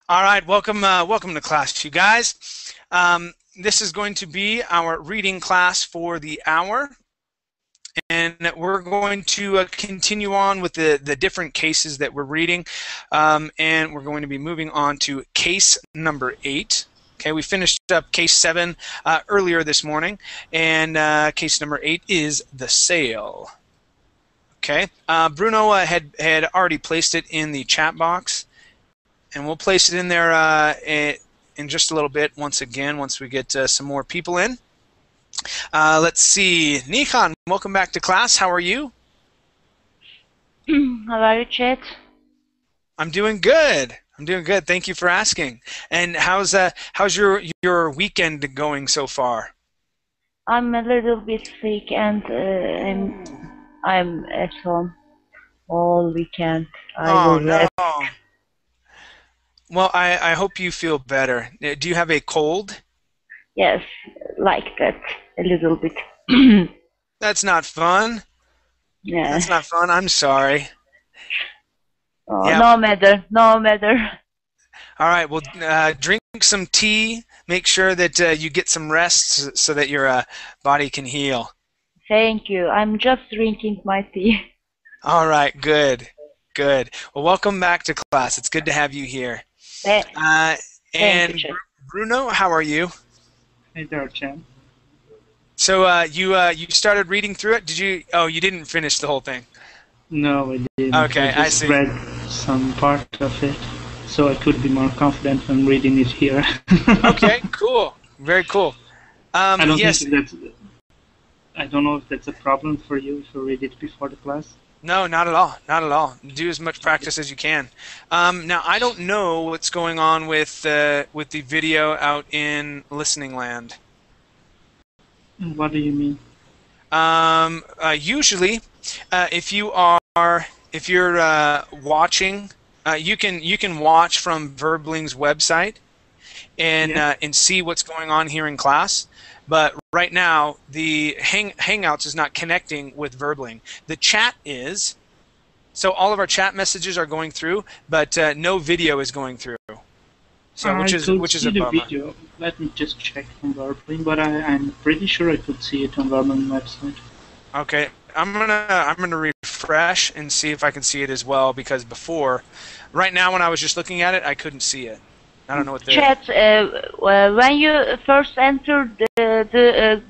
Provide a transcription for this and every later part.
All right, welcome to class, you guys. This is going to be our reading class for the hour, and we're going to continue on with the different cases that we're reading, and we're going to be moving on to case number 8. Okay, we finished up case 7 earlier this morning, and case number 8 is the sale. Okay, Bruno had already placed it in the chat box, and we'll place it in there in just a little bit once we get some more people in. Let's see, Nihan, welcome back to class. How are you? How are you, Chet? I'm doing good. Thank you for asking. And how's your weekend going so far? I'm a little bit sick, and I'm at home all weekend. Oh no. Well, I hope you feel better. Do you have a cold? Yes, like that, a little bit. That's not fun. Yeah. That's not fun. I'm sorry. Oh, yeah. No matter. All right. Well, drink some tea. Make sure that you get some rest so that your body can heal. Thank you. I'm just drinking my tea. All right. Good. Well, welcome back to class. It's good to have you here. And you, Bruno, how are you? Hey there, Chen. So you started reading through it? Did you? Oh, you didn't finish the whole thing. No, I didn't. Okay, I just read some part of it, so I could be more confident when reading it here. Okay, cool. Very cool. I don't know if that's a problem for you if you read it before the class. No, not at all. Not at all. Do as much practice as you can. Now, I don't know what's going on with the video out in listening land. What do you mean? Usually, if you're watching, you can watch from Verbling's website and see what's going on here in class. But right now, the Hangouts is not connecting with Verbling. The chat is, so all of our chat messages are going through, but no video is going through. So which is a bummer. Video. Let me just check on Verbling, but I'm pretty sure I could see it on Verbling website. Okay, I'm gonna refresh and see if I can see it as well, because before, right now when I was just looking at it, I couldn't see it. I don't know what the chat. When you first entered the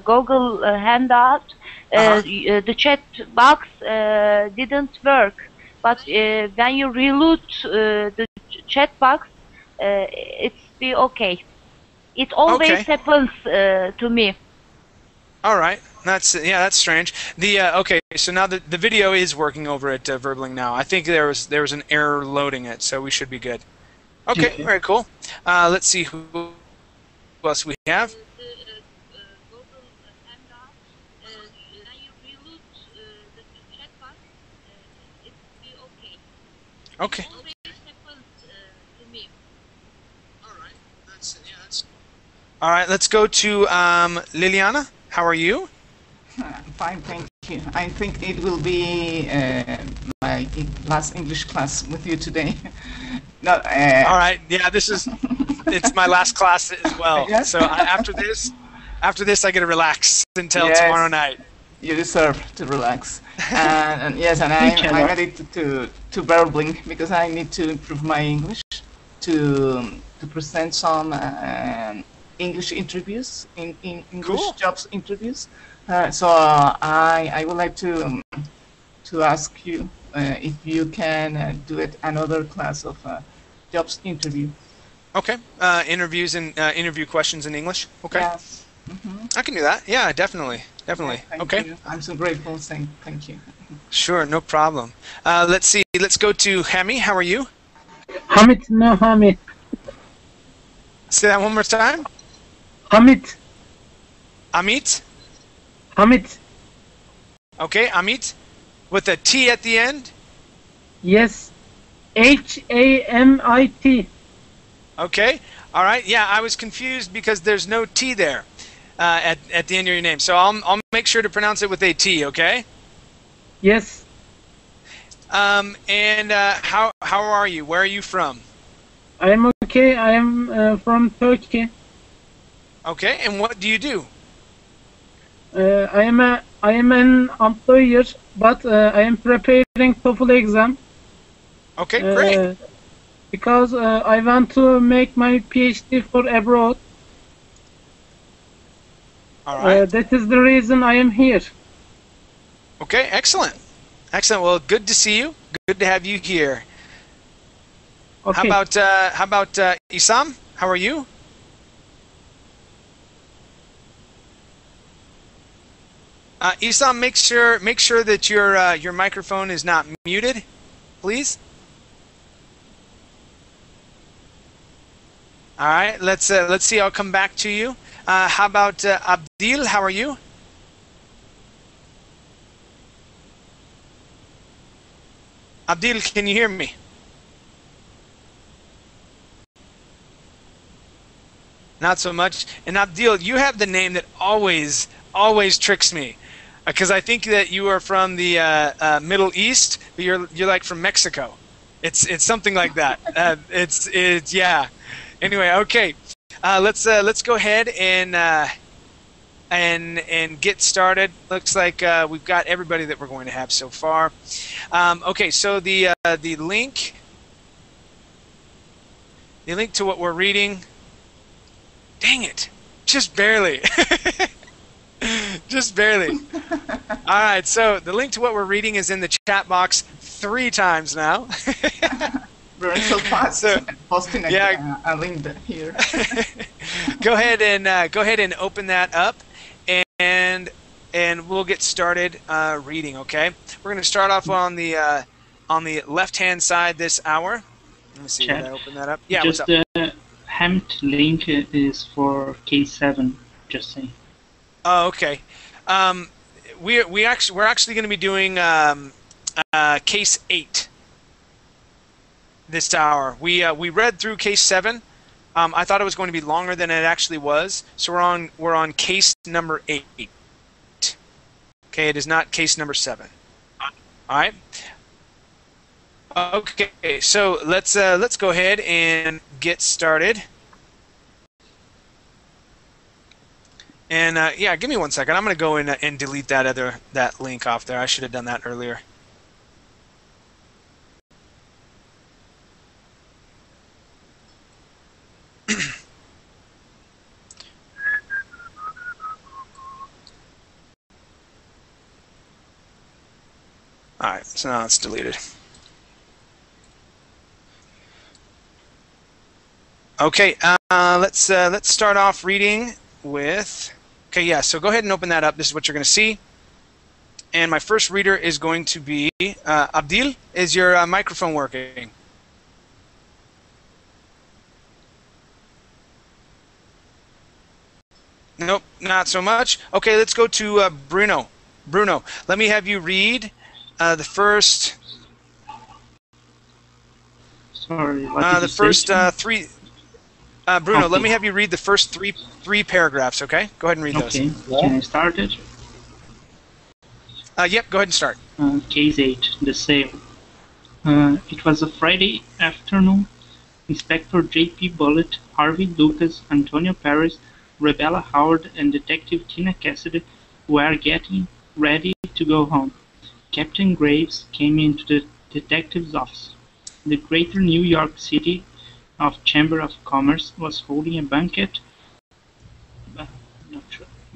Google Hangout, the chat box didn't work. But when you reload the chat box, it's be okay. It always happens to me. All right, that's strange. The okay, so now the video is working over at Verbling now. I think there was an error loading it, so we should be good. Okay, very cool. Let's see who else we have. Okay. All right, let's go to Liliana. How are you? Fine, thank you. I think it will be my last English class with you today. No, all right, yeah, it's my last class as well. Yes? So after this, I get to relax until tomorrow night. You deserve to relax. And yes, and I'm ready to Verbling because I need to improve my English to present some English interviews in English jobs interviews. So I would like to ask you if you can do it another class of jobs interview. Okay, interviews and interview questions in English. Okay. Yes. I can do that. Yeah, definitely. Thank you. I'm so grateful. Thank you. Sure, no problem. Let's see. Let's go to Hemi. How are you? Hamid, no Hamid. Say that one more time. Hamid. Amit? Hamid. Okay, Amit. With a T at the end? Yes. Hamit. Okay. All right. Yeah, I was confused because there's no T there at the end of your name. So I'll make sure to pronounce it with a T, okay? Yes, And how are you? Where are you from? I am okay. I am from Turkey. Okay, and what do you do? I am an employer, but I am preparing TOEFL exam Okay, great. uh, because I want to make my PhD for abroad. All right. That is the reason I am here. Okay, excellent. Excellent. Well, good to see you. Good to have you here. Okay. How about Isam? How are you? Isam, make sure that your microphone is not muted, please. All right. Let's see. I'll come back to you. How about Abdil? How are you? Abdil, can you hear me? Not so much. And Abdil, you have the name that always tricks me, because I think that you are from the Middle East, but you're like from Mexico. It's something like that. It's yeah. Anyway, okay. Let's go ahead and get started. Looks like we've got everybody that we're going to have so far. Okay, so the link to what we're reading. Dang it! Just barely. Just barely. All right, so the link to what we're reading is in the chat box 3 times now. We're so fast. So, posting a link here. go ahead and open that up, and we'll get started reading. Okay, we're going to start off on the left-hand side this hour. Let me see. Did I open that up? Yeah. Just what's up? the Hemd link is for case 7. Just saying. Oh, okay. We're actually going to be doing case 8 this hour. We read through case 7. I thought it was going to be longer than it actually was, so we're on case number 8. Okay, it is not case number 7. All right. Okay, so let's go ahead and get started. And yeah, give me 1 second. I'm going to go in and delete that link off there. I should have done that earlier. All right, so now it's deleted. Okay, let's start off reading with. Okay, yeah. So go ahead and open that up. This is what you're going to see. And my first reader is going to be Abdil. Is your microphone working? Nope, not so much. Okay, let's go to Bruno. Bruno, let me have you read the first. Sorry, what did the you first say? 3. Bruno, Okay. let me have you read the first three paragraphs. Okay, go ahead and read those. Okay, can I start it? Yep, go ahead and start. Case 8, the sale. It was a Friday afternoon. Inspector J.P. Bullitt, Harvey Lucas, Antonio Paris, Rebecca Howard, and Detective Tina Cassidy were getting ready to go home. Captain Graves came into the detective's office. The Greater New York City Chamber of Commerce was holding a banquet.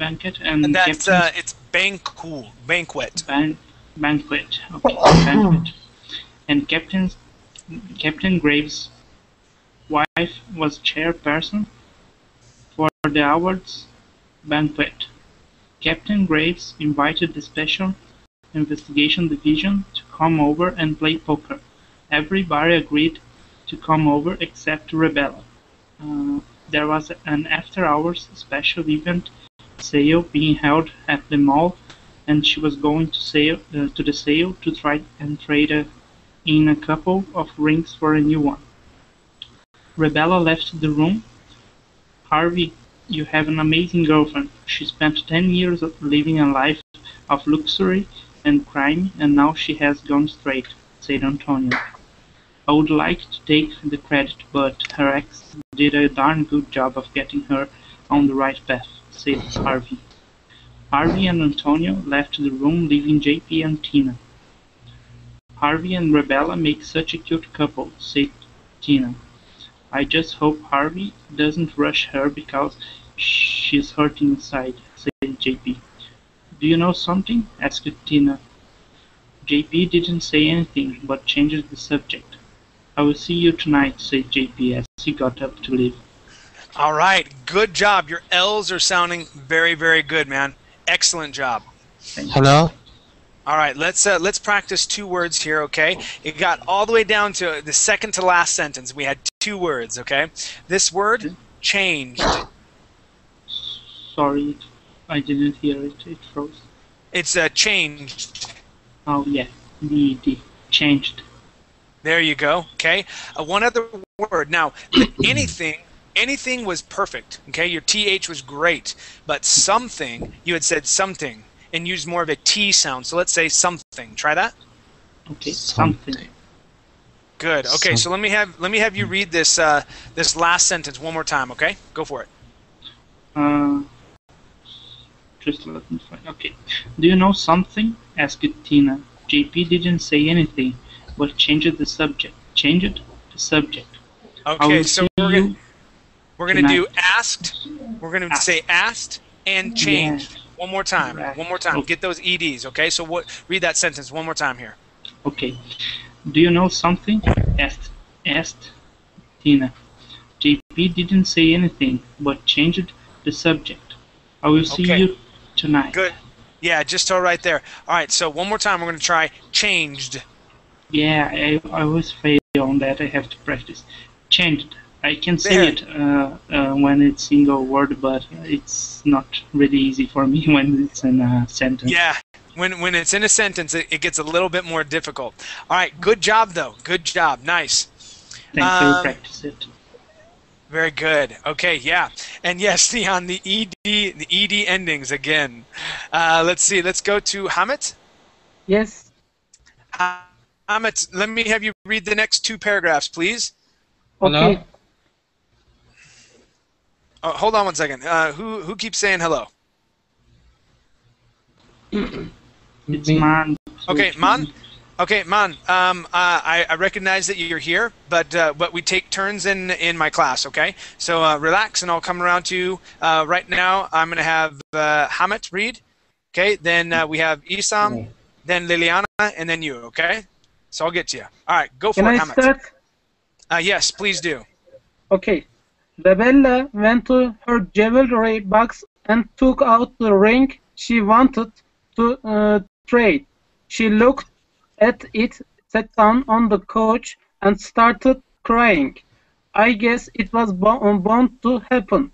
And that's it's banquet. banquet. Okay, banquet. And Captain Graves' wife was chairperson for the awards banquet. Captain Graves invited the Special Investigation Division to come over and play poker. Everybody agreed to come over except Rebecca. There was an after-hours special event sale being held at the mall, and she was going to the sale to try and trade in a couple of rings for a new one. Rebecca left the room. Harvey, you have an amazing girlfriend. She spent 10 years living a life of luxury and crime, and now she has gone straight," said Antonio. "I would like to take the credit, but her ex did a darn good job of getting her on the right path," said Harvey. Harvey and Antonio left the room, leaving JP and Tina. "Harvey and Rebecca make such a cute couple," said Tina. "I just hope Harvey doesn't rush her because she's hurting inside," said JP. "Do you know something?" asked Tina. JP didn't say anything, but changed the subject. "I will see you tonight," said JP as he got up to leave. All right, good job. Your L's are sounding very, very good, man. Excellent job. Hello? All right, let's practice 2 words here, okay? It got all the way down to the second to last sentence. We had 2 words, okay? This word, changed. Sorry, I didn't hear it. It froze. It's changed. Oh, yeah. The changed. There you go, okay? One other word. Now, anything was perfect, okay? Your TH was great, but something, you had said something and used more of a T sound. So let's say something. Try that. Okay, something. Good. Okay, so let me have you read this this last sentence one more time, okay? Go for it. Just let me find. Okay. "Do you know something?" asked Tina. JP didn't say anything, but changed the subject. Changed the subject. Okay, so we're gonna do asked. We're gonna Asked. say asked and changed. Yeah. One more time. Right. One more time. Okay. Get those EDs, okay? So read that sentence one more time here. Okay. "Do you know something?" asked Tina. JP didn't say anything, but changed the subject. "I will see Okay. you tonight." Good. Yeah, just all right there. All right, so one more time we're going to try changed. Yeah, I always fail on that. I have to practice. Changed. I can say There. it when it's single word, but it's not really easy for me when it's in a sentence. Yeah, when it's in a sentence, it gets a little bit more difficult. All right, good job, though. Good job. Nice. Thanks, I will practice it. Very good. Okay, yeah. And yes, the ED endings again. Let's see. Let's go to Hamid. Yes. Hamid, let me have you read the next 2 paragraphs, please. Okay. Hello? Oh, hold on one second. Who keeps saying hello? It's man. Okay, Man. Okay, Man. I recognize that you're here, but we take turns in my class. Okay, so relax, and I'll come around to you. Right now, I'm going to have Hamid read. Okay, then we have Isam, then Liliana, and then you. Okay, so I'll get to you. All right, go for Can it, I Hamid. start? Yes, please do. Okay. Rebecca went to her jewelry box and took out the ring she wanted to trade. She looked at it, sat down on the couch, and started crying. I guess it was bound to happen.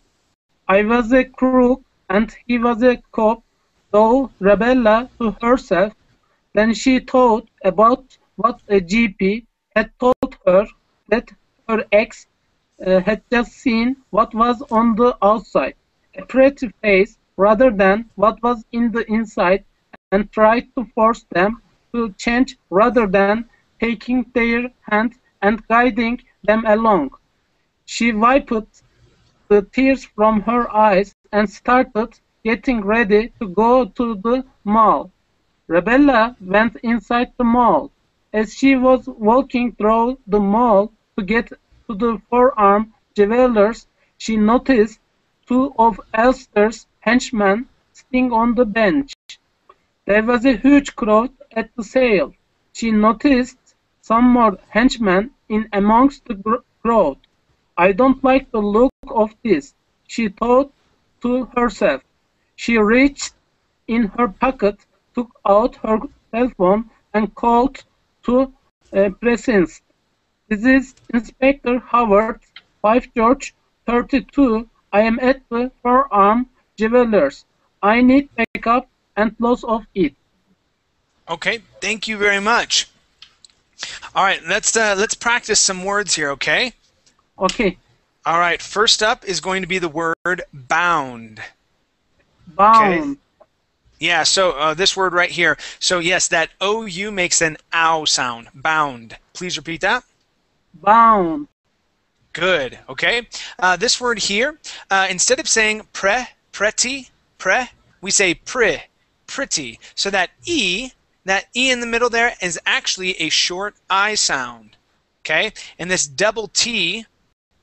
I was a crook and he was a cop, though Rebecca to herself. Then she thought about what a GP had told her, that her ex had just seen what was on the outside, a pretty face rather than what was in the inside, and tried to force them to change rather than taking their hand and guiding them along. She wiped the tears from her eyes and started getting ready to go to the mall. Rebecca went inside the mall. As she was walking through the mall to get to the forearm jewelers, she noticed 2 of Elster's henchmen sitting on the bench. There was a huge crowd at the sale. She noticed some more henchmen in amongst the crowd. I don't like the look of this, she thought to herself. She reached in her pocket, took out her cell phone, and called to presence. This is Inspector Howard, 5 George 32. I am at the Forearm Jewelers. I need backup and loss of it. Okay, thank you very much. All right, let's practice some words here, okay? Okay. All right, first up is going to be the word bound. Bound. Yeah, so this word right here. So yes, that OU makes an ow sound. Bound. Please repeat that. Bound. Good. Okay. This word here, instead of saying pretty, we say pretty. So that E in the middle there is actually a short I sound. Okay. And this double T,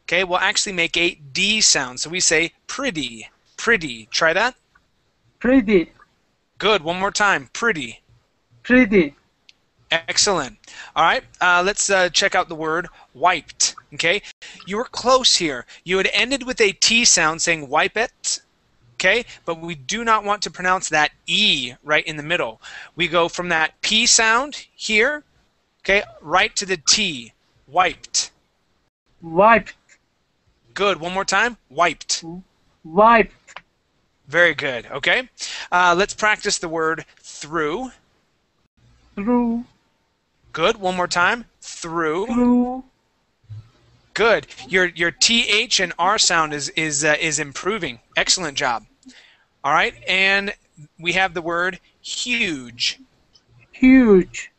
okay, will actually make a D sound. So we say pretty. Try that. Pretty. Good. One more time. Pretty. Pretty. Excellent. All right. Let's check out the word wiped. Okay. You were close here. You had ended with a T sound saying wipe it. Okay. But we do not want to pronounce that E right in the middle. We go from that P sound here, okay, right to the T. Wiped. Wiped. Good. One more time. Wiped. Wiped. Very good. Okay. Let's practice the word through. Through. Good. One more time. Through. Through. Good. Your TH and R sound is improving. Excellent job. All right. And we have the word huge. Huge.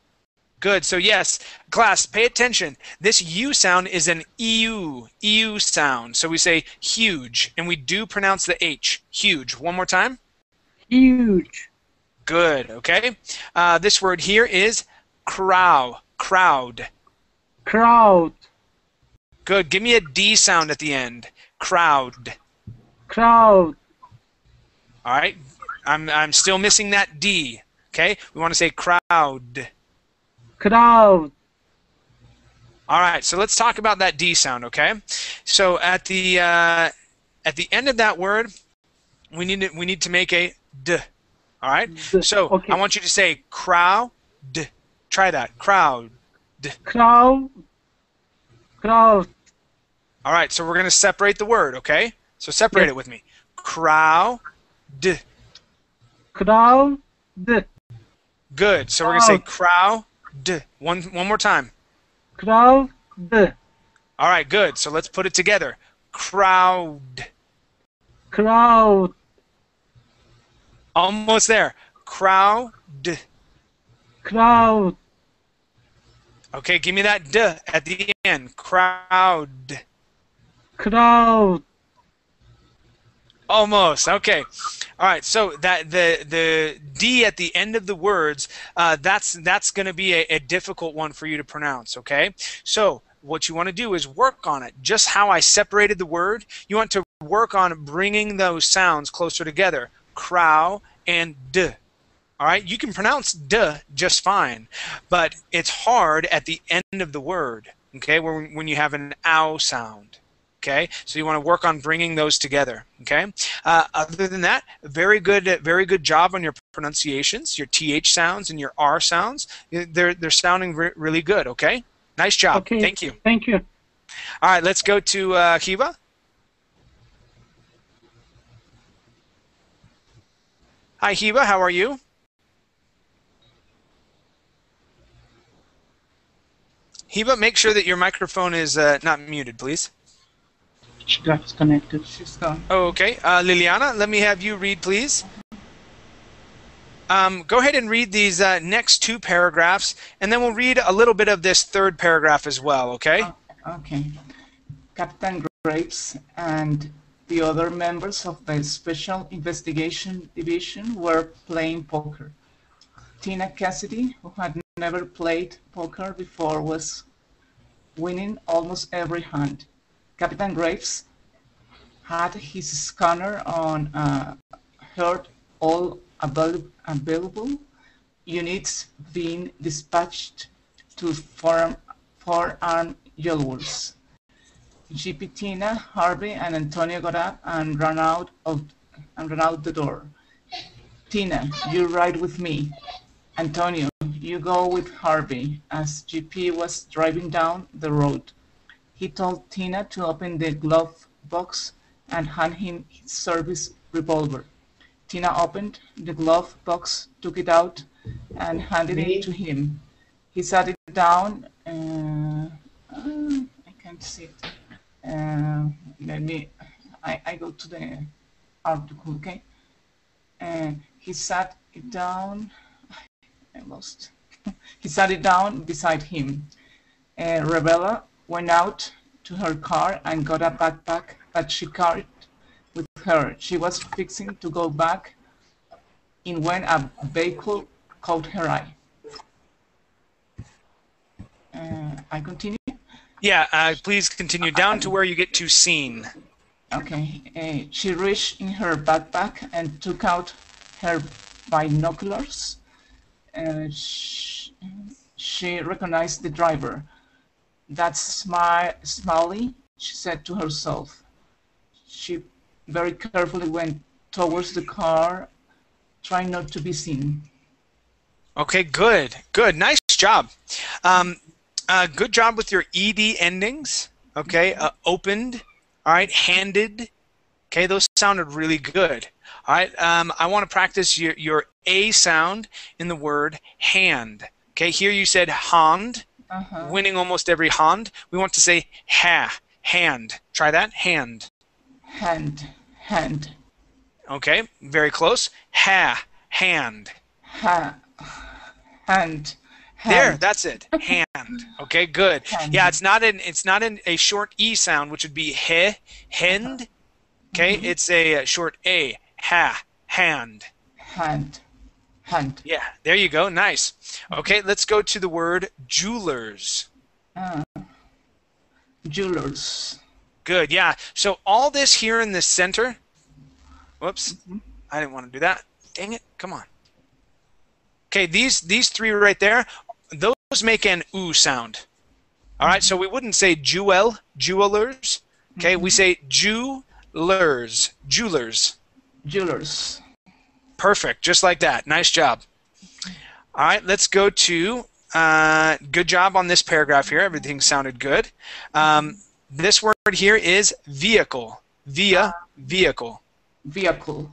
Good. So yes, class, pay attention. This U sound is an EU sound. So we say huge, and we do pronounce the H. Huge. One more time. Huge. Good. Okay. This word here is crowd. Crowd. Good. Give me a D sound at the end. Crowd. Crowd. All right. I'm still missing that D. Okay. We want to say crowd. Crowd. All right. So let's talk about that D sound. Okay. So at the end of that word, we need to make a D. All right. So okay. I want you to say crowd. Try that. Crowd. Crowd. Crowd. All right. So we're going to separate the word. Okay. So separate it with me. Crowd. Crowd. Good. So we're going to say crowd. One more time. Crowd. All right. Good. So let's put it together. Crowd. Crowd. Almost there. Crowd. Crowd. Okay, give me that D at the end. Crowd. Crowd. Almost. Okay. All right. So that the D at the end of the words, that's going to be a difficult one for you to pronounce. Okay. So what you want to do is work on it. Just how I separated the word, you want to work on bringing those sounds closer together. Crow and D. All right. You can pronounce D just fine, but it's hard at the end of the word. Okay. When you have an ow sound. Okay, so you want to work on bringing those together. Okay. Other than that, very good job on your pronunciations, your TH sounds and your R sounds. They're sounding really good. Okay. Nice job. Okay. Thank you. Thank you. All right, let's go to Heba. Hi, Heba. How are you? Heba, make sure that your microphone is not muted, please. She got disconnected. She's gone. Oh, okay. Liliana, let me have you read, please. Go ahead and read these next two paragraphs, and then we'll read a little bit of this third paragraph as well, okay? Okay. Captain Graves and the other members of the Special Investigation Division were playing poker. Tina Cassidy, who had never played poker before, was winning almost every hand. Captain Graves had his scanner on, heard all available units being dispatched to forearm yellows. GP Tina, Harvey, and Antonio got up and ran out the door. Tina, you ride with me. Antonio, you go with Harvey. As GP was driving down the road, he told Tina to open the glove box and hand him his service revolver. Tina opened the glove box, took it out, and handed it to him. He sat it down. I can't see it. I go to the article, okay? he sat it down. I lost. He sat it down beside him. Rebecca went out to her car and got a backpack that she carried with her. She was fixing to go back in when a vehicle caught her eye. I continue? Yeah, please continue down to where you get to seen. Okay. She reached in her backpack and took out her binoculars. She recognized the driver. That's Smiley, she said to herself. She very carefully went towards the car, trying not to be seen. Okay, good. Nice job. Good job with your ed endings. Okay, opened. All right, handed. Okay, those sounded really good. All right, I want to practice your A sound in the word hand. Okay, here you said hand, winning almost every hand. We want to say hand. Try that, hand. Hand. Okay, very close. Hand. Hand. There, that's it. Hand. Okay, good. Hand. Yeah, it's not in a short E sound, which would be hand. Okay, it's a short A. Hand. Hand. Yeah, there you go. Nice. Okay, let's go to the word jewelers. Jewelers. Good, yeah. So all this here in the center. Whoops. I didn't want to do that. Dang it. Come on. Okay, these three right there, those make an oo sound. All right, so we wouldn't say jewelers. Okay, we say jewelers. Perfect, just like that. Nice job. All right, let's go to good job on this paragraph here. Everything sounded good. This word here is vehicle. Vehicle. Vehicle.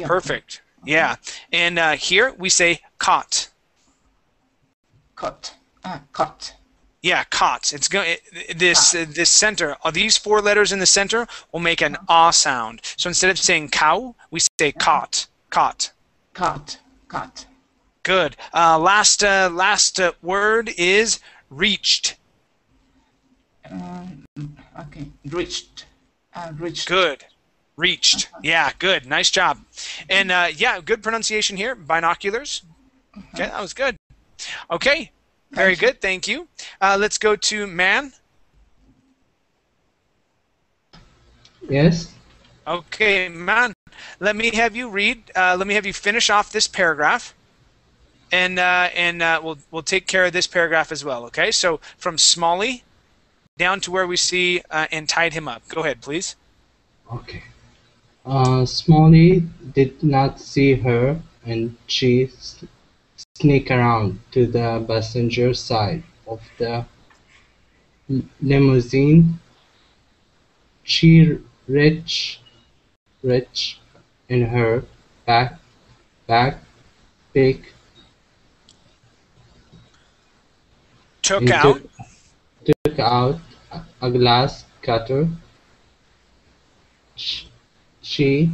Perfect. Yeah. And here we say cot. Cot. Yeah, cot. It's going. This center. These four letters in the center will make an ah sound. So instead of saying cow, we say cot. Good. Last word is reached. Okay. Reached. Good. Reached. Yeah, good. Nice job. And yeah, good pronunciation here. Binoculars. Okay, that was good. Okay, very good. Thank you. Let's go to man. Yes. Okay, man. Let me have you read. Let me have you finish off this paragraph, and we'll take care of this paragraph as well. Okay. So from Smalley down to where we see and tied him up. Go ahead, please. Okay. Smalley did not see her, and she sneaked around to the passenger side of the limousine. She reached in her backpack, Took out a glass cutter. She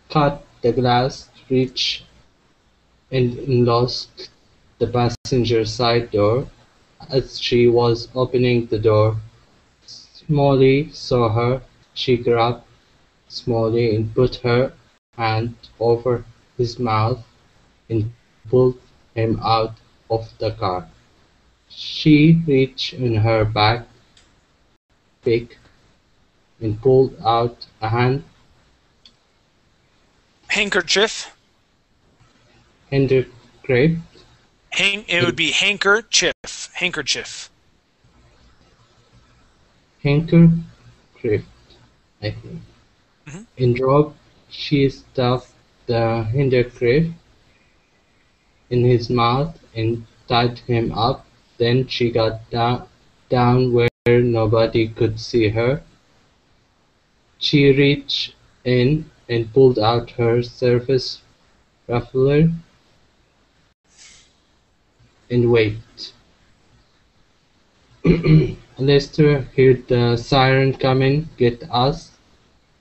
cut the glass, reached and unlocked the passenger side door. As she was opening the door, Smalley saw her. She grabbed Smalley and put her hand over his mouth and pulled him out of the car. She reached in her backpack and pulled out a handkerchief. Handkerchief. It would be handkerchief. Handkerchief. Handkerchief, I think. In drop, she stuffed the handkerchief in his mouth and tied him up. Then she got down where nobody could see her. She reached in and pulled out her surface ruffler and waved. Lester heard the siren coming. "Get us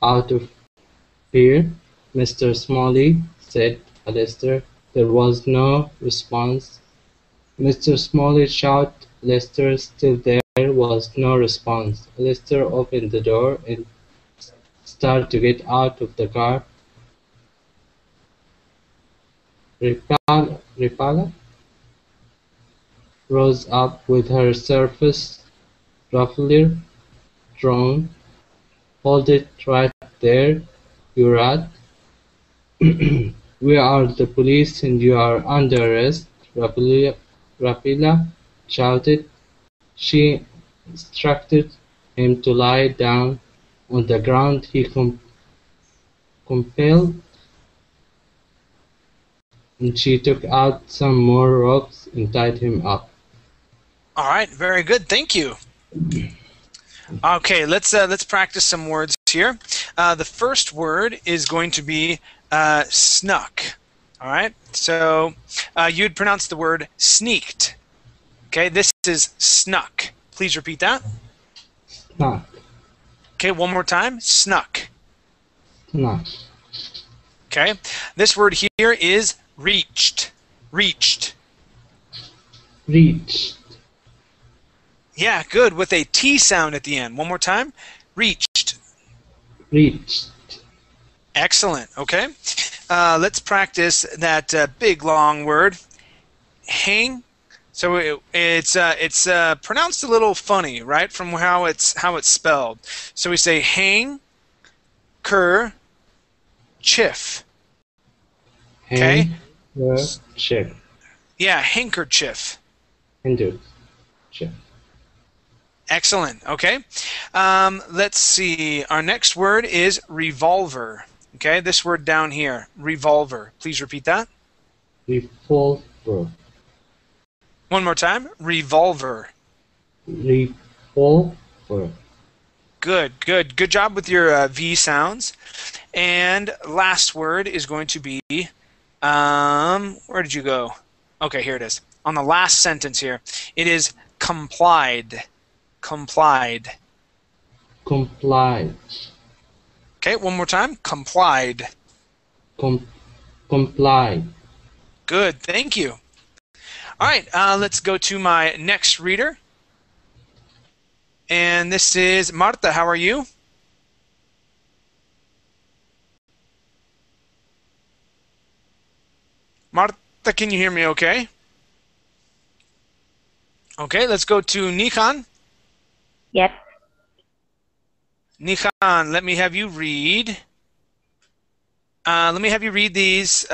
out of here, Mr. Smalley," said Alistair. There was no response. Mr. Smalley shouted. Alistair, still there was no response. Alistair opened the door and started to get out of the car. Ripala rose up with her surface ruffler drawn. Hold it right there, you rat. We are the police and you are under arrest, Rapila shouted. She instructed him to lie down on the ground. He compelled, and she took out some more ropes and tied him up. All right, very good. Thank you. Okay, let's practice some words here. The first word is going to be snuck. All right, so you'd pronounce the word sneaked. Okay, this is snuck. Please repeat that. Snuck. Okay, one more time. Snuck. Snuck. Okay, this word here is reached. Reached. Reached. Yeah, good, with a T sound at the end. One more time. Reached. Reached. Excellent. Okay. Let's practice that big long word, hang. So it's pronounced a little funny, right? From how it's spelled. So we say hang, chiff. Okay. Handkerchief. Yeah, handkerchief. Handkerchief. Excellent. Okay. Let's see. Our next word is revolver. Okay, this word down here, revolver. Please repeat that. Revolver. One more time. Revolver. Revolver. Good, good. Good job with your V sounds. And last word is going to be, where did you go? Okay, here it is. On the last sentence here, it is complied. Complied. Complied. Okay, one more time. Complied. Complied. Good, thank you. All right, let's go to my next reader. And this is Marta. How are you? Marta, can you hear me okay? Okay, let's go to Nikan. Yep. Nikan, let me have you read. Let me have you read these.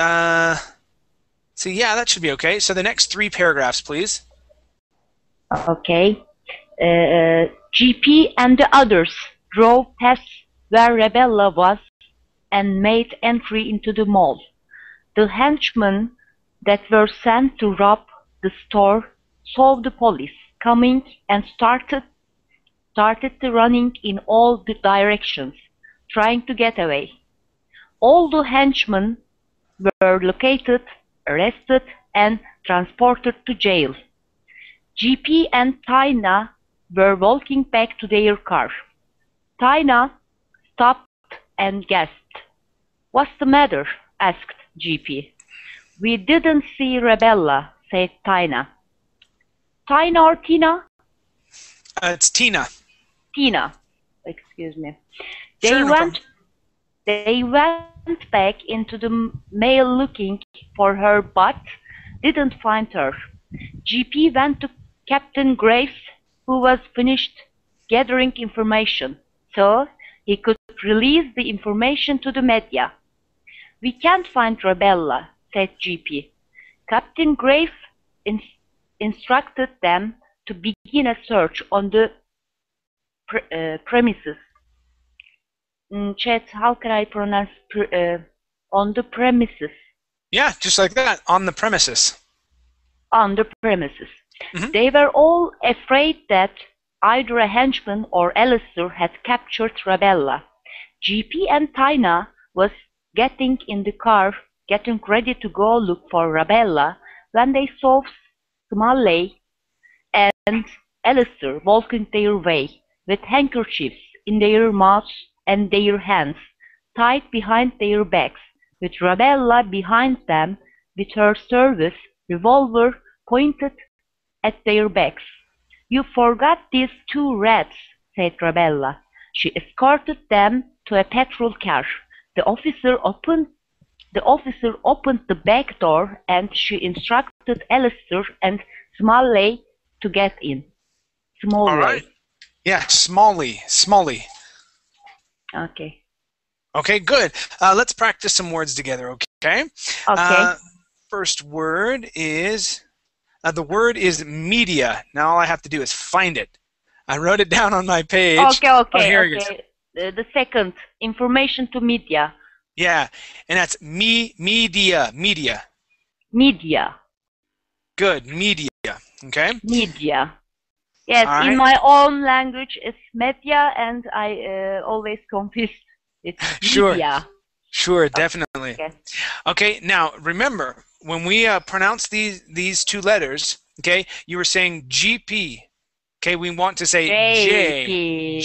So yeah, that should be okay. So the next 3 paragraphs, please. Okay. GP and the others drove past where Rebella was and made entry into the mall. The henchmen that were sent to rob the store saw the police coming and started running in all the directions, trying to get away. All the henchmen were located, arrested, and transported to jail. GP and Tina were walking back to their car. Tina stopped and gasped. "What's the matter?" asked GP. "We didn't see Rebella," said Tina. Tina or Tina? It's Tina. Tina. Excuse me. Sure, They went back into the mail looking for her but didn't find her. GP went to Captain Graves, who was finished gathering information, so he could release the information to the media. "We can't find Rebella," said GP. Captain Graves instructed them to begin a search on the premises. Chat, how can I pronounce on the premises? Yeah, just like that, on the premises. On the premises. Mm-hmm. They were all afraid that either a henchman or Alistair had captured Rebella. GP and Tina was getting in the car, getting ready to go look for Rebella, when they saw Smalley and Alistair walking their way, with handkerchiefs in their mouths and their hands tied behind their backs, with Rabella behind them, with her service revolver pointed at their backs. "You forgot these two rats," said Rabella. She escorted them to a patrol car. The officer opened the back door and she instructed Alistair and Smalley to get in. Smalley. All right. Yeah, Smalley. Okay. Okay, good. Let's practice some words together, okay? Okay. First word is, the word is media. Now all I have to do is find it. I wrote it down on my page. Okay. Oh, here it is. The second, information to media. Yeah, and that's media. Media. Good, media. Okay. Media. Yes, All right. in my own language it's media, and I always confuse it. Media. Sure, definitely. Okay. Okay, now remember when we pronounce these two letters, okay, you were saying GP. Okay, we want to say JP.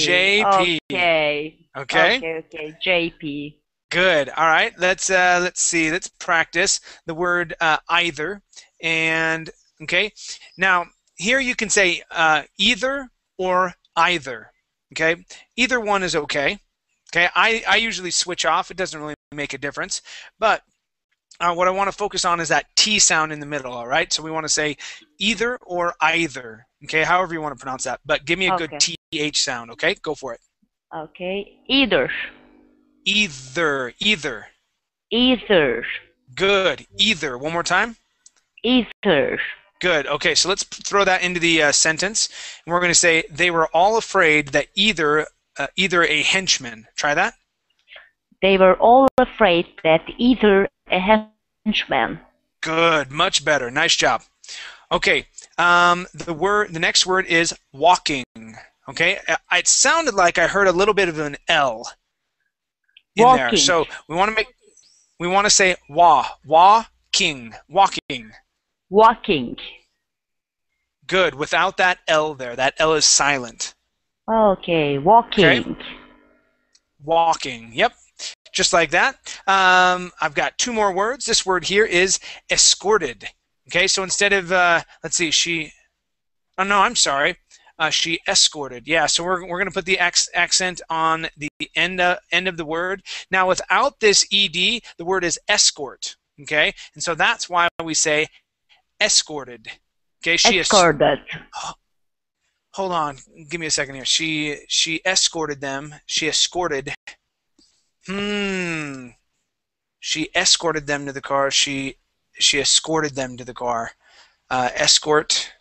Okay, JP. Good. All right. Let's see. Let's practice the word either. And okay. Now here you can say either or either. Okay. Either one is okay. Okay. I usually switch off. It doesn't really make a difference. But what I want to focus on is that T sound in the middle. All right. So we want to say either or either. Okay. However you want to pronounce that. But give me a good TH sound. Okay. Go for it. Okay. Either. Either. Either. Good. Either. One more time. Either. Good. Okay, so let's throw that into the sentence. And we're going to say they were all afraid that either a henchman. Try that. They were all afraid that either a henchman. Good. Much better. Nice job. Okay. The next word is walking. Okay. It sounded like I heard a little bit of an L in there. So we want to say walking. Good. Without that L there. That L is silent. Okay, walking. Okay. Walking. Yep. Just like that. I've got two more words. This word here is escorted. Okay. So instead of let's see, she escorted. Yeah, so we're going to put the accent on the end of the word. Now, without this ed, the word is escort. Okay, and so that's why we say escorted. Okay, she escorted. Hold on, give me a second here. She escorted them. She escorted. She escorted them to the car. She escorted them to the car. Escort.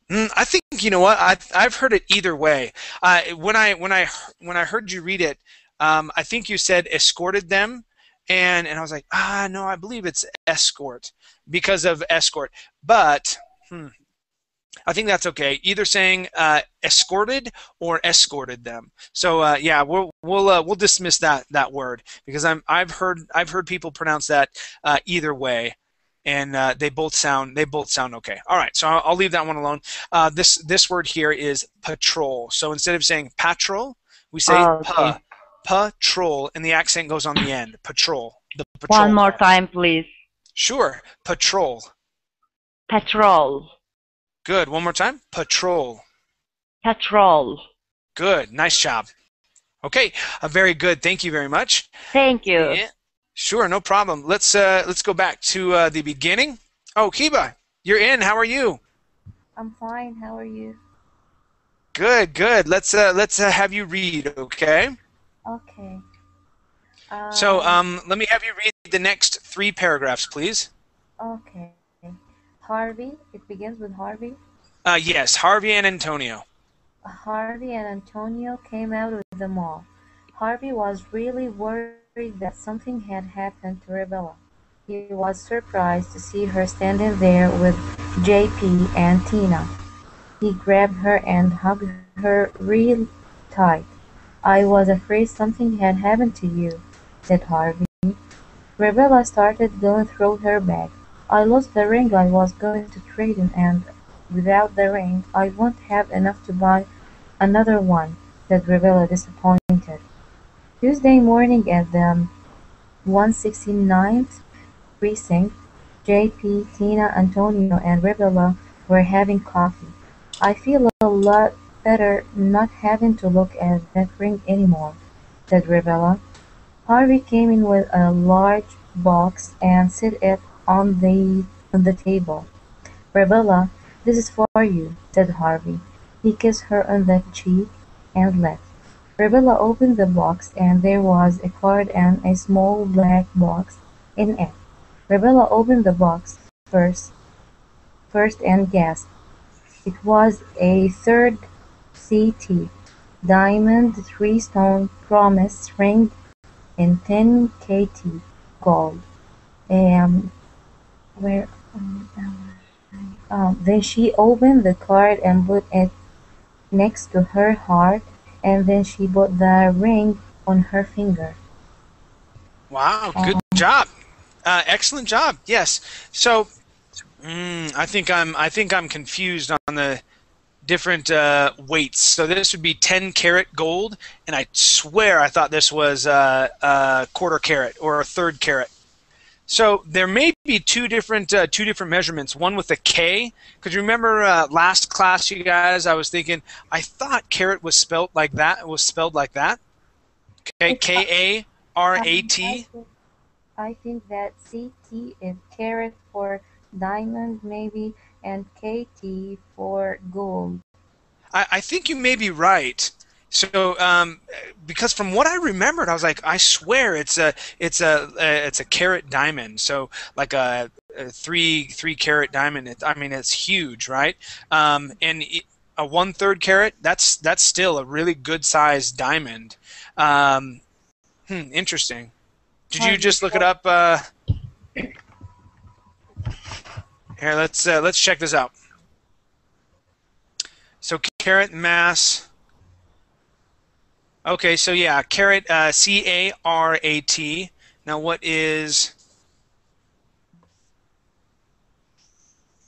I think you know what I've heard it either way. When I heard you read it, I think you said escorted them, and I was like, no, I believe it's escort because of escort. But I think that's okay. Either saying escorted or escorted them. So yeah, we'll dismiss that word because I've heard people pronounce that either way. And they both sound okay. All right, so I'll leave that one alone. This word here is patrol. So instead of saying patrol, we say patrol, and the accent goes on the end. Patrol. The patrol. One more time, please. Sure. Patrol. Patrol. Good. One more time. Patrol. Patrol. Good. Nice job. Okay. Very good. Thank you very much. Thank you. Yeah. Sure, no problem. Let's go back to the beginning. Oh, Heba, you're in. How are you? I'm fine. How are you? Good. Let's have you read, okay? Okay. So let me have you read the next 3 paragraphs, please. Okay. Harvey. It begins with Harvey. Yes, Harvey and Antonio. Harvey and Antonio came out of the mall. Harvey was really worried that something had happened to Rebecca. He was surprised to see her standing there with JP and Tina. He grabbed her and hugged her real tight. "I was afraid something had happened to you," said Harvey. Rebecca started going through her bag. "I lost the ring I was going to trade in, and without the ring I won't have enough to buy another one," said Rebecca, disappointed. Tuesday morning at the 169th Precinct, JP, Tina, Antonio, and Rebecca were having coffee. I feel a lot better not having to look at that ring anymore, said Rebecca. Harvey came in with a large box and set it on the table. "Rebecca, this is for you," said Harvey. He kissed her on the cheek and left. Rebecca opened the box and there was a card and a small black box in it. Rebecca opened the box first and gasped. It was a third CT diamond 3-stone promise ring in 10 KT gold. Um, where Then she opened the card and put it next to her heart, and then she put the ring on her finger. Wow, good job. Excellent job. Yes. So, I think I'm confused on the different weights. So this would be 10 karat gold, and I swear I thought this was a quarter carat or a third carat. So there may be two different measurements. One with a K, because remember last class, you guys, I was thinking I thought carat was spelled like that. It was spelled like that. Okay, K-A-R-A-T. I think that CT is carat for diamond, maybe, and KT for gold. I think you may be right. So, because from what I remembered, I was like, I swear it's a carat diamond. So, like a three carat diamond. I mean, it's huge, right? And a 1/3 carat. That's still a really good sized diamond. Interesting. Did you just look it up? Here, let's check this out. So, carat mass. Okay, so yeah, carat, C-A-R-A-T. Now what is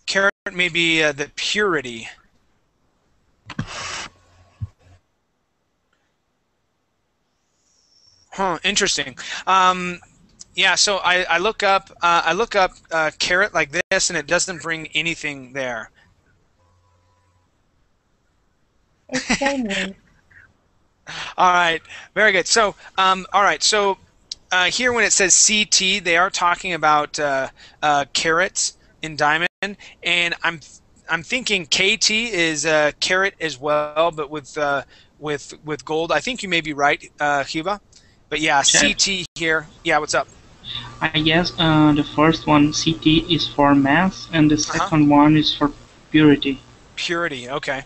carat? Maybe the purity. Huh, interesting. Yeah, so I look up carat like this, and it doesn't bring anything there. It's same. All right, very good. So, all right, so here when it says CT, they are talking about carats in diamond, and I'm thinking KT is carat as well, but with gold. I think you may be right, Heba. But yeah, CT here. Yeah, what's up? I guess the first one, CT, is for mass, and the second one is for purity. Purity. Okay.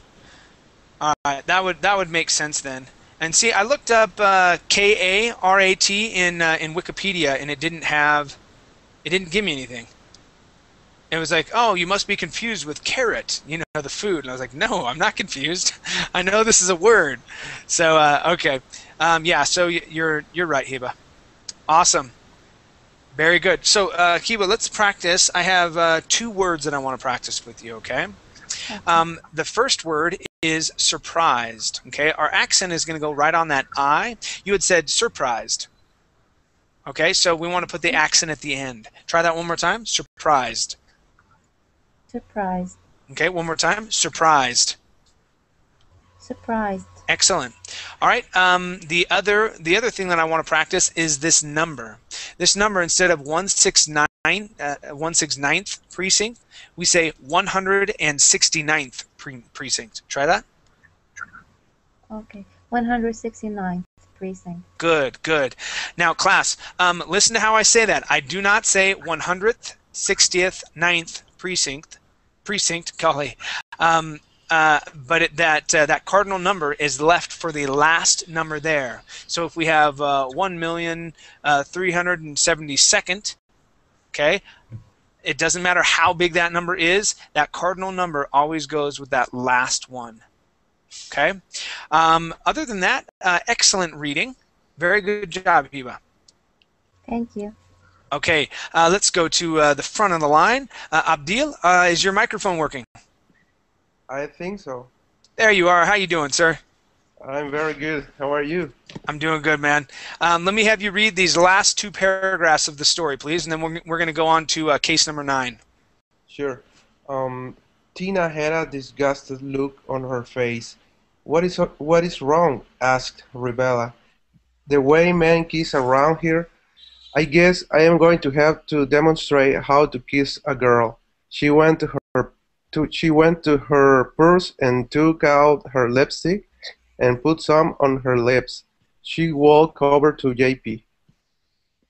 All right, that would make sense then. And see, I looked up K-A-R-A-T in Wikipedia, and it didn't give me anything. It was like, oh, you must be confused with carrot, you know, the food. And I was like, no, I'm not confused. I know this is a word. So okay, yeah. So you're right, Heba. Awesome. Very good. So Heba, let's practice. I have 2 words that I want to practice with you. Okay. The first word is surprised. Okay, our accent is going to go right on that I. You had said surprised. Okay, so we want to put the accent at the end. Try that one more time. Surprised. Surprised. Okay, one more time. Surprised. Surprised. Excellent. All right. The other thing that I want to practice is this number. This number, instead of 169th precinct, we say 169th precinct. Try that. Okay. 169th precinct. Good, good. Now, class, listen to how I say that. I do not say 100th, 60th, 9th precinct, golly. But that cardinal number is left for the last number there. So if we have 1,372nd, okay, it doesn't matter how big that number is, that cardinal number always goes with that last one. Okay. Other than that, excellent reading. Very good job, Heba. Thank you. Okay, let's go to the front of the line. Abdil, is your microphone working? I think so. There you are. How you doing, sir? I'm very good. How are you? I'm doing good, man. Let me have you read these last two paragraphs of the story, please, and then we're going to go on to case number 9. Sure. Tina had a disgusted look on her face. What is wrong? Asked Rebella. The way men kiss around here? I guess I am going to have to demonstrate how to kiss a girl. She went to her purse and took out her lipstick and put some on her lips. She walked over to JP.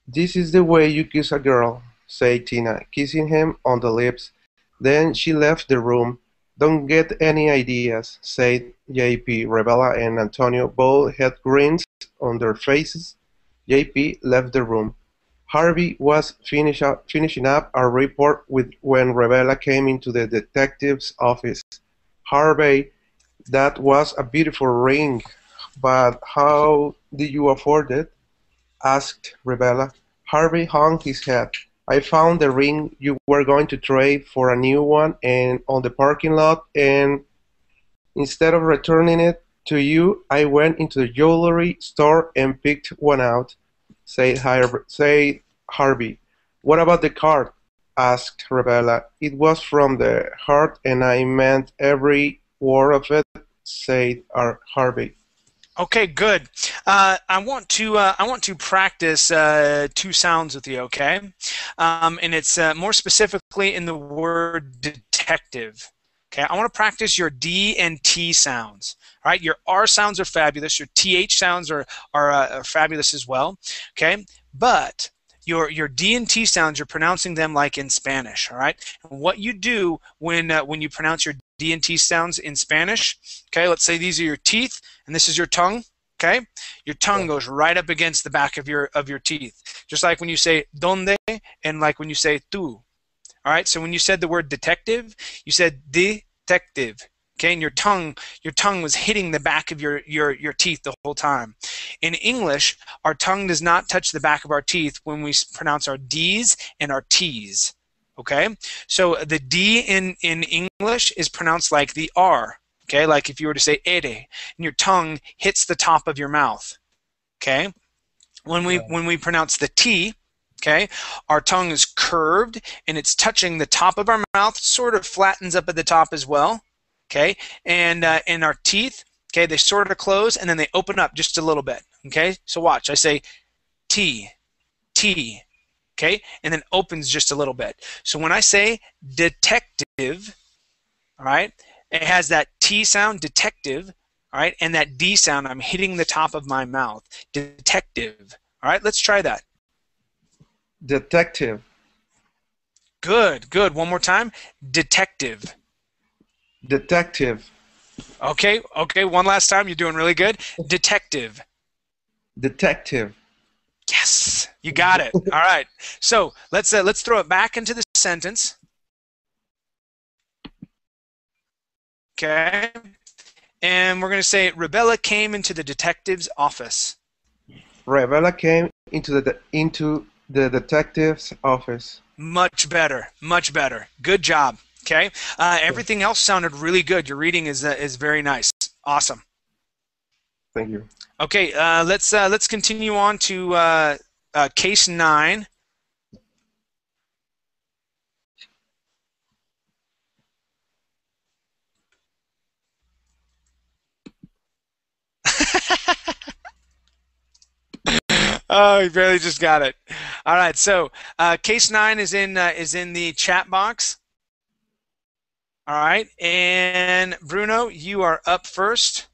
This is the way you kiss a girl, said Tina, kissing him on the lips. Then she left the room. Don't get any ideas, said JP. Rebella and Antonio both had grins on their faces. JP left the room. Harvey was finishing up a report when Rebella came into the detective's office. Harvey, that was a beautiful ring, but how did you afford it? Asked Rebella. Harvey hung his head. I found the ring you were going to trade for a new one and on the parking lot, and instead of returning it to you, I went into the jewelry store and picked one out, said Harvey. What about the card? Asked Rebella. It was from the heart and I meant every word of it, said Harvey. Okay, good. I want to practice 2 sounds with you, okay? And it's more specifically in the word detective. Okay, I want to practice your D and T sounds. All right, your R sounds are fabulous. Your TH sounds are fabulous as well. Okay, but your D and T sounds, you're pronouncing them like in Spanish. All right, and what you do when you pronounce your D and T sounds in Spanish, okay, let's say these are your teeth and this is your tongue, okay? Your tongue goes right up against the back of your teeth. Just like when you say donde and like when you say tú. All right? So when you said the word detective, you said detective. Okay? And your tongue was hitting the back of your teeth the whole time. In English, our tongue does not touch the back of our teeth when we pronounce our D's and our T's. Okay, so the D in English is pronounced like the R. Okay, like if you were to say ere, and your tongue hits the top of your mouth. Okay, when we pronounce the T, okay, our tongue is curved and it's touching the top of our mouth, sort of flattens up at the top as well. Okay, and in our teeth, okay, they sort of close and then they open up just a little bit. Okay, so watch. I say T, T. Okay, and then opens just a little bit. So when I say detective, all right, it has that T sound, detective, all right, and that D sound, I'm hitting the top of my mouth. Detective. All right, let's try that. Detective. Good, good. One more time. Detective. Detective. Okay, okay, one last time. You're doing really good. Detective. Detective. Yes, you got it. All right. So let's throw it back into the sentence. Okay. And we're going to say Rebella came into the detective's office. Rebella came into the detective's office. Much better. Much better. Good job. Okay. Everything else sounded really good. Your reading is very nice. Awesome. Thank you. Okay, let's continue on to case 9. Oh, you barely just got it. All right, so case 9 is in the chat box. All right, and Bruno, you are up first.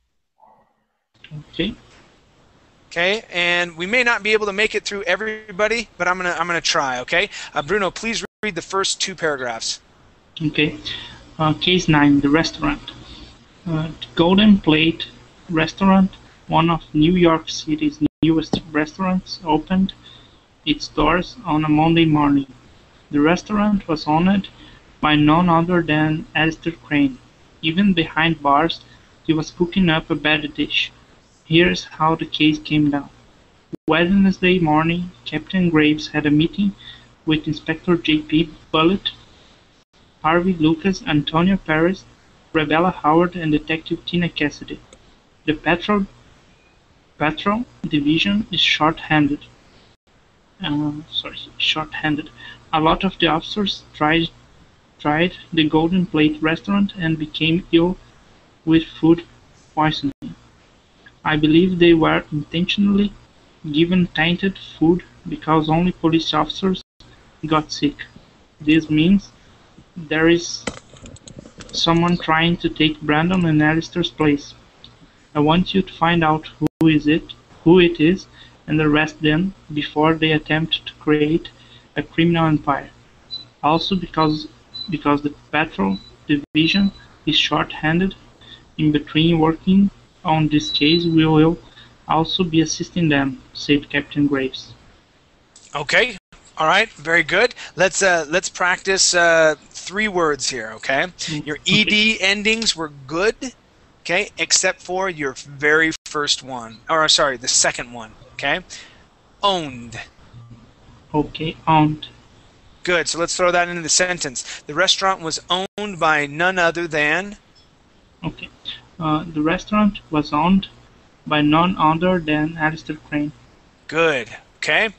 Okay. Okay, and we may not be able to make it through everybody, but I'm gonna try. Okay, Bruno, please read the first 2 paragraphs. Okay. Case 9, the restaurant. The Golden Plate Restaurant, one of New York City's newest restaurants, opened its doors on a Monday morning. The restaurant was owned by none other than Alistair Crane. Even behind bars, he was cooking up a bad dish. Here's how the case came down. Wednesday morning, Captain Graves had a meeting with Inspector J.P. Bullitt, Harvey Lucas, Antonio Paris, Rebella Howard, and Detective Tina Cassidy. The patrol division is short-handed. Short-handed. A lot of the officers tried the Golden Plate restaurant and became ill with food poisoning. I believe they were intentionally given tainted food because only police officers got sick. This means there is someone trying to take Brandon and Alistair's place. I want you to find out who it is, and arrest them before they attempt to create a criminal empire. Also because the patrol division is short-handed, in between working on this case we will also be assisting them, said Captain Graves. Okay. All right. Very good. Let's practice 3 words here. Okay. Your ed endings were good. Okay, except for your very first one, or sorry, the second one. Okay. Owned. Okay, owned. Good. So let's throw that into the sentence. The restaurant was owned by none other than. Okay. The restaurant was owned by none other than Alistair Crane. Good. Okay.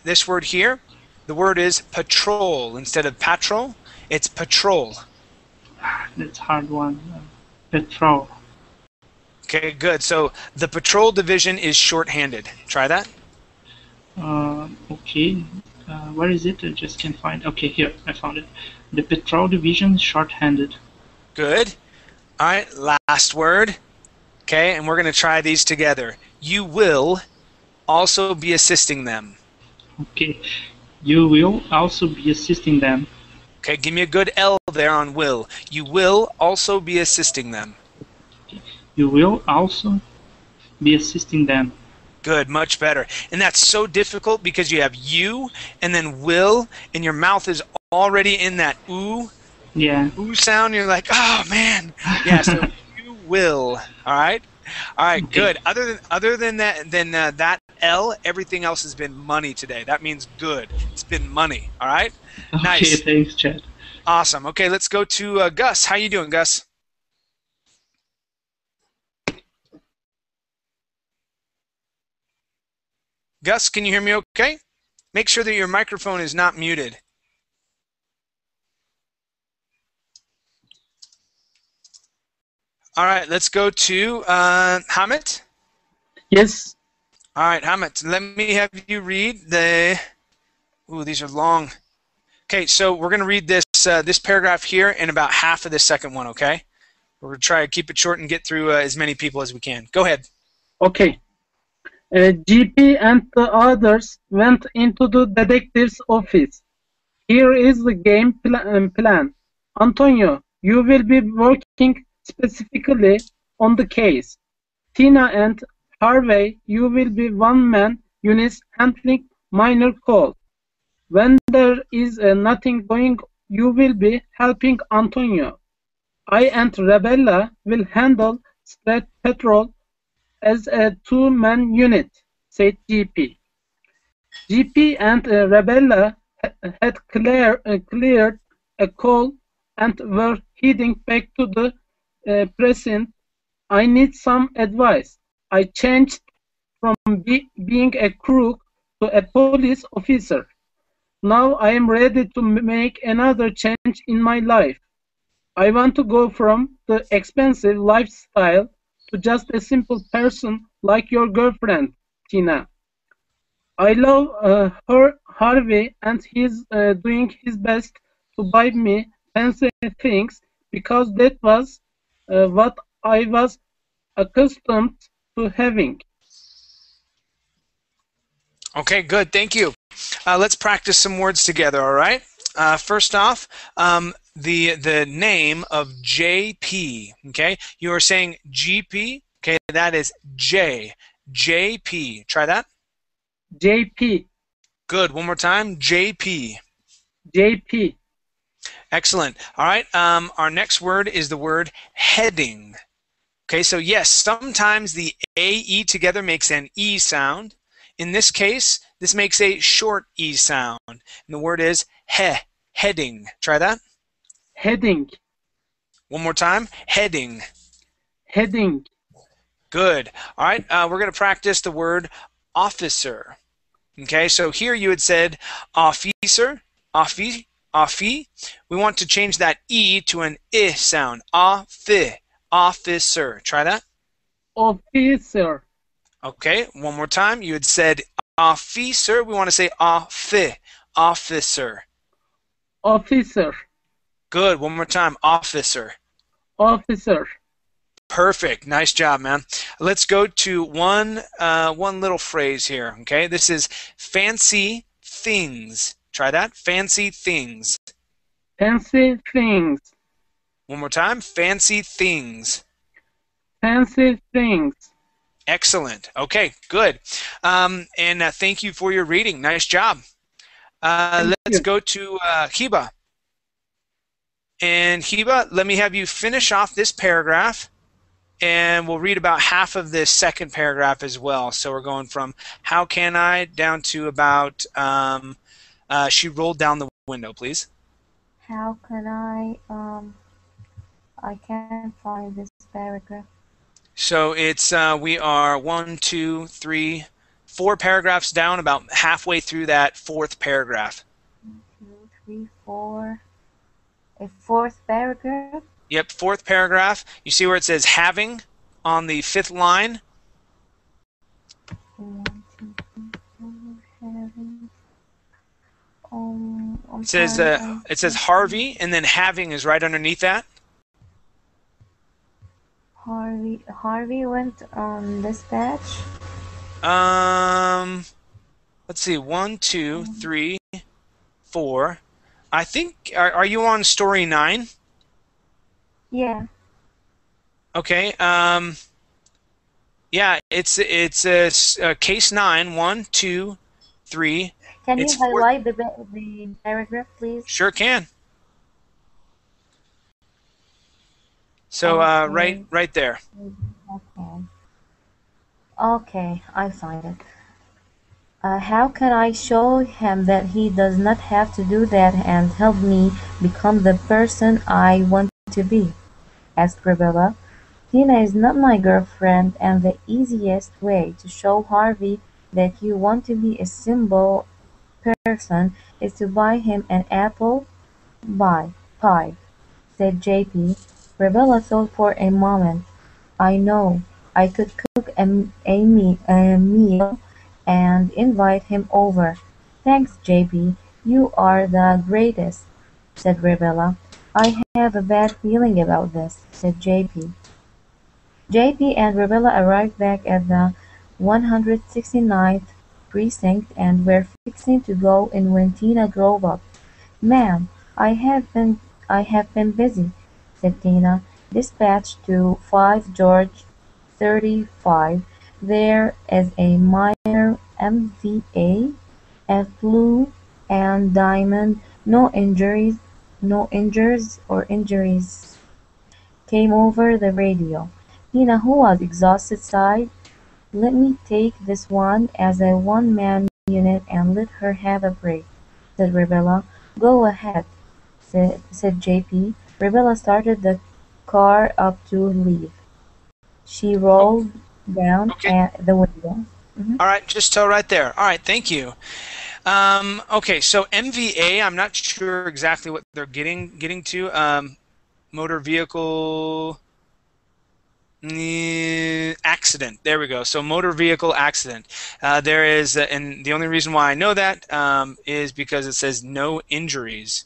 This word here, the word is patrol. Instead of patrol, it's patrol. That's a hard one. Patrol. Okay, good. So the patrol division is short-handed. Try that. Okay. Where is it? I just can't find. Okay, here. I found it. The patrol division is short-handed. Good. All right, last word. Okay, and we're going to try these together. You will also be assisting them. Okay. You will also be assisting them. Okay, give me a good L there on will. You will also be assisting them. You will also be assisting them. Good, much better. And that's so difficult because you have you and then will, and your mouth is already in that ooh. Yeah. Ooh sound. You're like, oh man. Yeah. So you will. All right. All right. Okay. Good. Other than that, that L, everything else has been money today. That means good. It's been money. All right. Okay, nice. Thanks, Chad. Awesome. Okay, let's go to Gus. How you doing, Gus? Gus, can you hear me okay? Make sure that your microphone is not muted. All right, let's go to Hamid. Yes. All right, Hamid, let me have you read the... Ooh, these are long. Okay, so we're going to read this this paragraph here in about half of the second one, okay? We're going to try to keep it short and get through as many people as we can. Go ahead. Okay. GP and the others went into the detective's office. Here is the game plan. Antonio, you will be working specifically on the case. Tina and Harvey, you will be one-man units handling minor calls. When there is nothing going, you will be helping Antonio. I and Rebella will handle Street Patrol as a two-man unit, said GP. GP and Rebella had cleared a call and were heading back to the precinct. I need some advice. I changed from being a crook to a police officer. Now I am ready to make another change in my life. I want to go from the expensive lifestyle to just a simple person like your girlfriend, Tina. I love Harvey, and he's doing his best to buy me fancy things because that was what I was accustomed to having. Okay, good. Thank you. Let's practice some words together, all right? First off, the name of JP, okay? You are saying GP, okay? That is J. JP. Try that. JP. Good. One more time. JP. JP. Excellent. All right. Our next word is the word heading. Okay, so yes, sometimes the AE together makes an E sound. In this case, this makes a short E sound. And the word is heading. Try that. Heading. One more time. Heading. Heading. Good. All right, we're going to practice the word officer. Okay, so here you had said officer, offi. We want to change that E to an I sound. Officer. Try that. Officer. Okay, one more time. You had said officer. We want to say officer. Officer. Good. One more time. Officer. Officer. Perfect. Nice job, man. Let's go to one little phrase here. Okay, this is fancy things. Try that. Fancy things. Fancy things. One more time. Fancy things. Fancy things. Excellent. Okay, good. And thank you for your reading. Nice job. Let's go to Heba. And Heba, let me have you finish off this paragraph. And we'll read about half of this second paragraph as well. So we're going from how can I down to about she rolled down the window, please. How can I can't find this paragraph. So it's we are 1, 2, 3, 4 paragraphs down, about halfway through that fourth paragraph. 1, 2, 3, 4. A fourth paragraph? Yep, fourth paragraph. You see where it says having on the 5th line? 1, 2, 3, 4, having. It says Harvey, and then having is right underneath that. Harvey went on dispatch. Let's see. 1, 2, 3, 4. I think. Are you on story 9? Yeah. Okay. Yeah. It's case 9. 1, 2, 3. Can you highlight the paragraph, please? Sure can. So Okay. right there. Okay, I find it. How can I show him that he does not have to do that and help me become the person I want to be? Asked Rebecca. Tina is not my girlfriend, and the easiest way to show Harvey that you want to be a simple person is to buy him an apple pie, said JP. Rebecca thought for a moment. I know. I could cook a meal and invite him over. Thanks, JP. You are the greatest, said Rebecca. I have a bad feeling about this, said JP. JP and Rebecca arrived back at the 169th precinct and were fixing to go in when Tina drove up. Ma'am, I have been busy, said Tina. Dispatch to 5 George 35. There is a minor MVA, a flu and diamond. No injuries or injuries, came over the radio. Tina, who was exhausted, sighed. Let me take this one as a one-man unit and let her have a break, said Rebecca. Go ahead, said JP. Rebecca started the car up to leave. She rolled down at the window. All right, just tell right there. All right, thank you. Okay, so MVA, I'm not sure exactly what they're getting to. Motor vehicle accident. There we go. So motor vehicle accident. There is, and the only reason why I know that is because it says no injuries.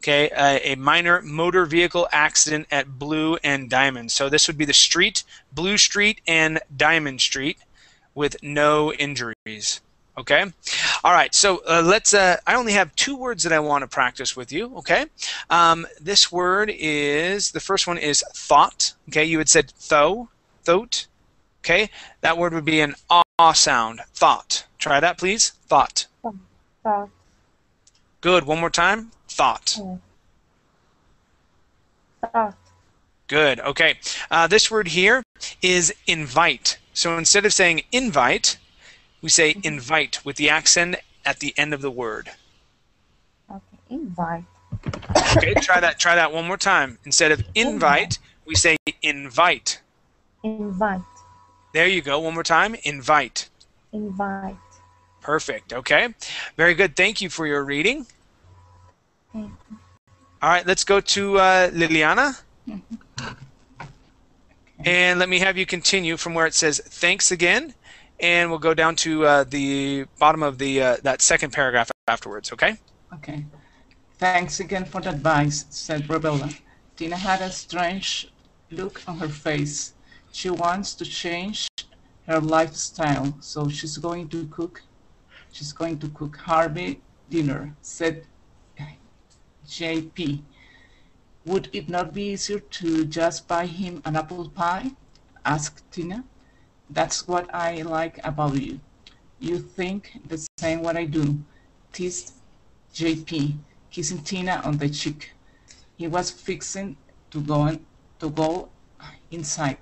Okay, a minor motor vehicle accident at Blue and Diamond. So this would be the street, Blue Street and Diamond Street, with no injuries. Okay, all right. So let's. I only have 2 words that I want to practice with you. Okay, this word is the first one is thought. Okay, you had said thought. Okay, that word would be an ah sound. Thought. Try that, please. Thought. Thought. Good. One more time. Thought. Thought. Good. Okay. This word here is invite. So instead of saying invite, we say invite with the accent at the end of the word. Okay. Invite. Okay. Try that one more time. Instead of invite, we say invite. Invite. There you go. One more time. Invite. Invite. Perfect. Okay. Very good. Thank you for your reading. Okay. All right. Let's go to Liliana. And let me have you continue from where it says thanks again. And we'll go down to the bottom of the that second paragraph afterwards. Okay? Okay. Thanks again for the advice, said Rebecca. Tina had a strange look on her face. She wants to change her lifestyle, so she's going to cook Harvey dinner, said JP. Would it not be easier to just buy him an apple pie? Asked Tina. That's what I like about you. You think the same what I do, teased JP, kissing Tina on the cheek. He was fixing to go inside.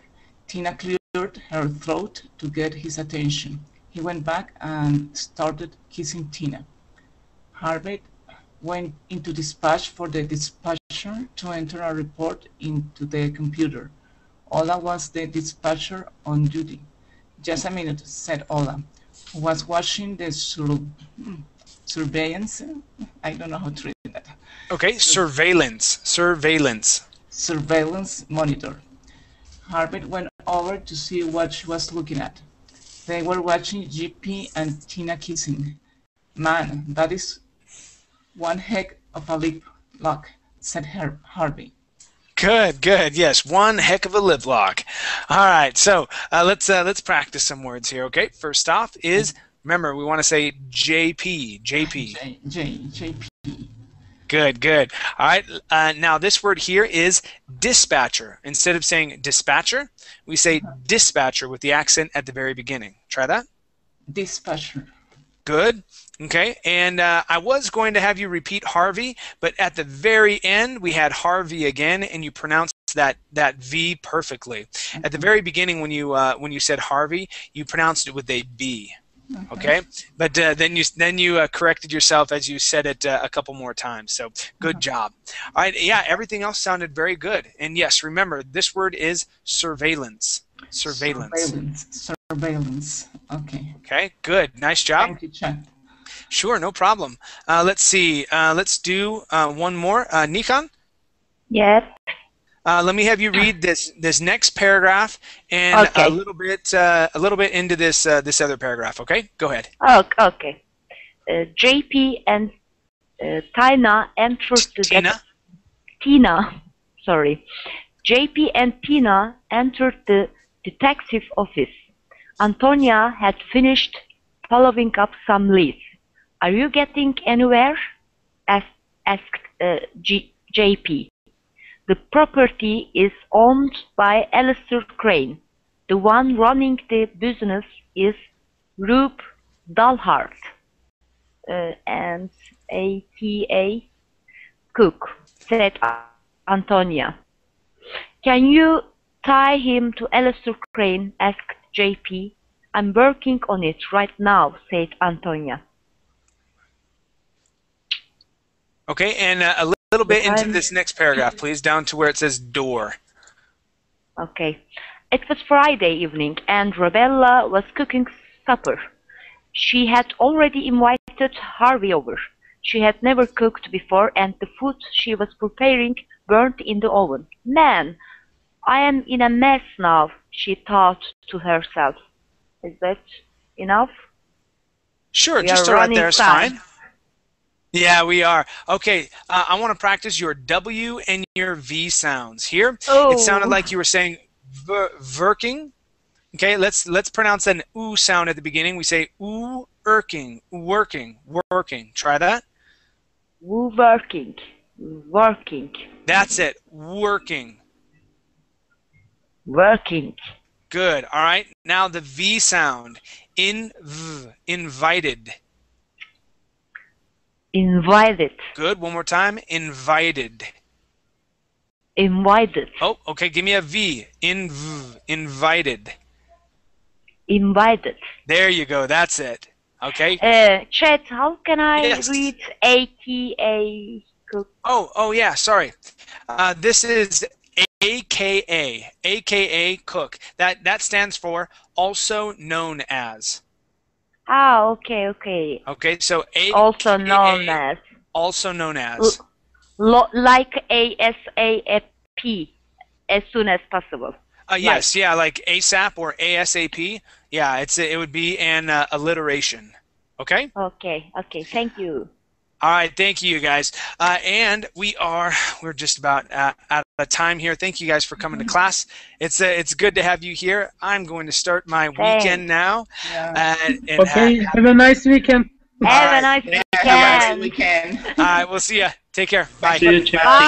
Tina cleared her throat to get his attention. He went back and started kissing Tina. Harvey went into dispatch for the dispatcher to enter a report into the computer. Ola was the dispatcher on duty. Just a minute, said Ola, who was watching the surveillance. I don't know how to read that. Okay, surveillance Monitor. Harvey went over to see what she was looking at. They were watching GP and Tina kissing. Man, that is one heck of a lip lock, said Harvey. Good. Yes, one heck of a lip lock. All right, so let's practice some words here. Okay, first off is, remember, we want to say JP. JP. Good. All right, now this word here is dispatcher. Instead of saying dispatcher, we say dispatcher with the accent at the very beginning. Try that. Dispatcher. Good. Okay, and I was going to have you repeat Harvey, but at the very end we had Harvey again, and you pronounced that V perfectly. At the very beginning, when you said Harvey, you pronounced it with a B. Okay, but then you corrected yourself as you said it a couple more times. So good job. All right, yeah, everything else sounded very good. And yes, remember this word is surveillance. Surveillance. Okay. Okay, good. Nice job. Thank you, Chuck. Sure, no problem. Let's see. Let's do one more. Nikon? Yes. Let me have you read this next paragraph and Okay. a little bit into this other paragraph. Okay, go ahead. Okay. JP and Tina entered the Tina. Sorry. JP and Tina entered the detective office. Antonia had finished following up some leads. Are you getting anywhere? Asked JP. The property is owned by Alistair Crane. The one running the business is Rube Dalhart and A.T.A. Cook, said Antonia. Can you tie him to Alistair Crane? Asked JP. I'm working on it right now, said Antonia. Okay, and a little bit into this next paragraph, please, down to where it says door. Okay. It was Friday evening, and Rebecca was cooking supper. She had already invited Harvey over. She had never cooked before, and the food she was preparing burned in the oven. Man, I am in a mess now, she thought to herself. Is that enough? Sure, just right there is fine. Yeah, we are. Okay, I want to practice your W and your V sounds. Here, it sounded like you were saying verking. Okay, let's pronounce an oo sound at the beginning. We say oo, working. Try that. Working. That's it. Working. Good. All right. Now the V sound. Invited. Good. One more time. Invited. Oh, okay. Give me a V. Invited. There you go. That's it. Okay. Chet, how can I read ATA Cook? Oh, yeah. Sorry. This is AKA cook. That stands for also known as. Ah, okay. Okay, so AKA Also known as. Also known as. Like ASAP, as soon as possible. Yes, yeah, like ASAP or ASAP. Yeah, it would be an alliteration. Okay? Okay, thank you. All right, thank you guys. And we're just about out of time here. Thank you guys for coming to class. It's good to have you here. I'm going to start my weekend now. Yeah. And Okay, have a nice weekend. Have a nice weekend. Weekend. All right, we'll see ya. Take care. Bye. See you, Chad. Bye.